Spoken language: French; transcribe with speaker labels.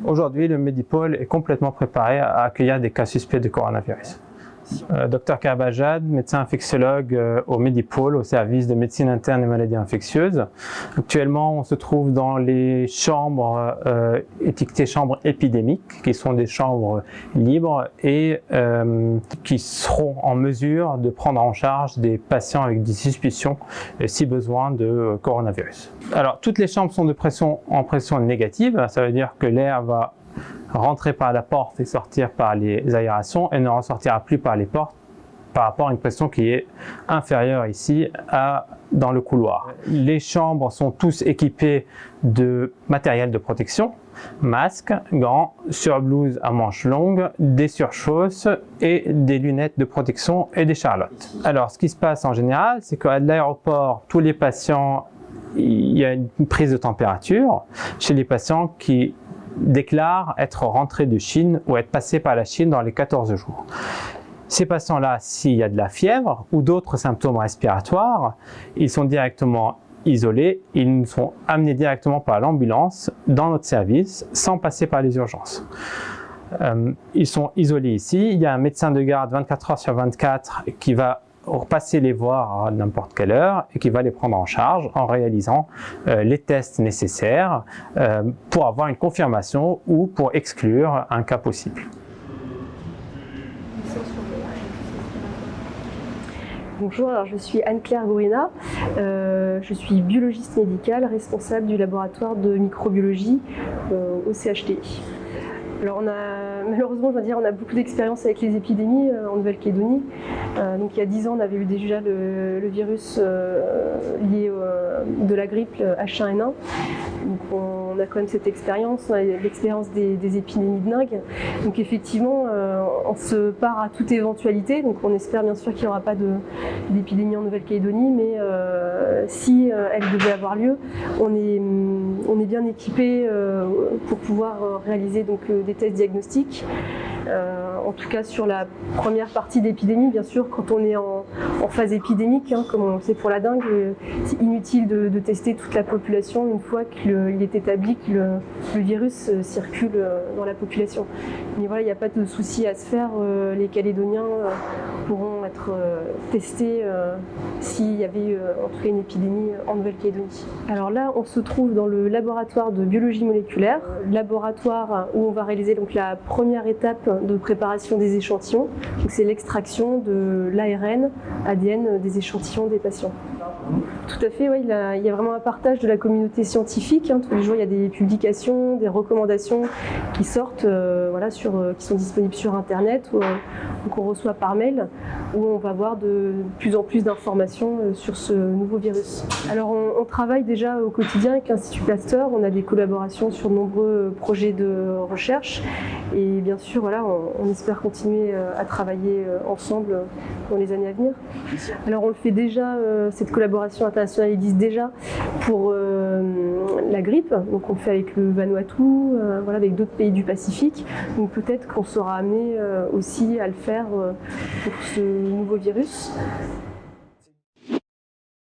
Speaker 1: Aujourd'hui, le Medipôle est complètement préparé à accueillir des cas suspects de coronavirus. Dr Karbajad, médecin infectiologue au Medipôle, au service de médecine interne et maladies infectieuses. Actuellement, on se trouve dans les chambres étiquetées chambres épidémiques, qui sont des chambres libres et qui seront en mesure de prendre en charge des patients avec des suspicions, si besoin, de coronavirus. Alors, toutes les chambres sont en pression négative, ça veut dire que l'air va rentrer par la porte et sortir par les aérations et ne ressortira plus par les portes par rapport à une pression qui est inférieure ici dans le couloir. Les chambres sont tous équipées de matériel de protection, masques, gants, surblouses à manches longues, des surchausses et des lunettes de protection et des charlottes. Alors ce qui se passe en général, c'est qu'à l'aéroport, tous les patients, il y a une prise de température chez les patients qui déclarent être rentrés de Chine ou être passés par la Chine dans les 14 jours. Ces patients-là, s'il y a de la fièvre ou d'autres symptômes respiratoires, ils sont directement isolés, ils sont amenés directement par l'ambulance dans notre service sans passer par les urgences. Ils sont isolés ici, il y a un médecin de garde 24 heures sur 24 qui va passer les voir à n'importe quelle heure et qui va les prendre en charge en réalisant les tests nécessaires pour avoir une confirmation ou pour exclure un cas possible.
Speaker 2: Bonjour, alors je suis Anne-Claire Gourina, je suis biologiste médicale, responsable du laboratoire de microbiologie au CHT. Alors malheureusement, je dois dire, on a beaucoup d'expérience avec les épidémies en Nouvelle-Calédonie. Donc il y a 10 ans, on avait eu déjà le virus lié de la grippe H1N1. Donc on a quand même cette expérience, on a l'expérience des épidémies de dengue. Donc effectivement, on se part à toute éventualité. Donc on espère bien sûr qu'il n'y aura pas d'épidémie en Nouvelle-Calédonie, mais si elle devait avoir lieu, on est bien équipé pour pouvoir réaliser donc des tests diagnostiques. En tout cas sur la première partie d'épidémie, bien sûr, quand on est en phase épidémique, comme on le sait pour la dengue, c'est inutile de tester toute la population une fois qu'il est établi que le virus circule dans la population. Mais voilà, il n'y a pas de souci à se faire, les Calédoniens pourront être testés s'il y avait en tout cas une épidémie en Nouvelle-Calédonie. Alors là, on se trouve dans le laboratoire de biologie moléculaire, laboratoire où on va réaliser donc la première étape de préparation des échantillons. C'est l'extraction de l'ARN, ADN des échantillons des patients. Tout à fait, oui, il y a vraiment un partage de la communauté scientifique. Tous les jours, il y a des publications, des recommandations qui sortent, qui sont disponibles sur Internet ou qu'on reçoit par mail, où on va avoir de plus en plus d'informations sur ce nouveau virus. Alors, on travaille déjà au quotidien avec l'Institut Pasteur. On a des collaborations sur de nombreux projets de recherche. Et bien sûr, voilà, on espère continuer à travailler ensemble dans les années à venir. Alors, on le fait déjà, cette collaboration internationale existe déjà pour la grippe. Donc, on le fait avec le Vanuatu, avec d'autres pays du Pacifique. Donc, peut-être qu'on sera amené aussi à le faire pour ce nouveau virus.